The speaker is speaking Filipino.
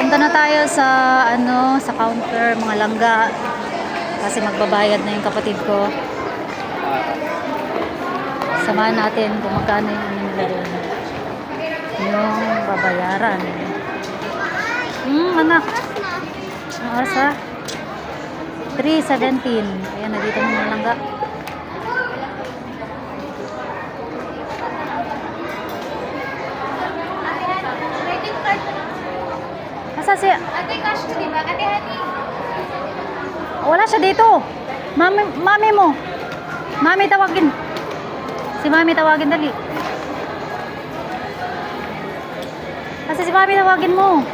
Punta na tayo sa sa counter, mga langga. Kasi magbabayad na yung kapatid ko. Samahan natin kung magkano yung nila doon. Yung babayaran. Anak. Ang oras ha? 3:17. Ayan, nandito na mga langga. Asa siya? Ate, cash ko, diba? Ate, honey. Wala siya dito. Mami mo. Mami tawagin. Si mami tawagin dali. Kasi si mami tawagin mo.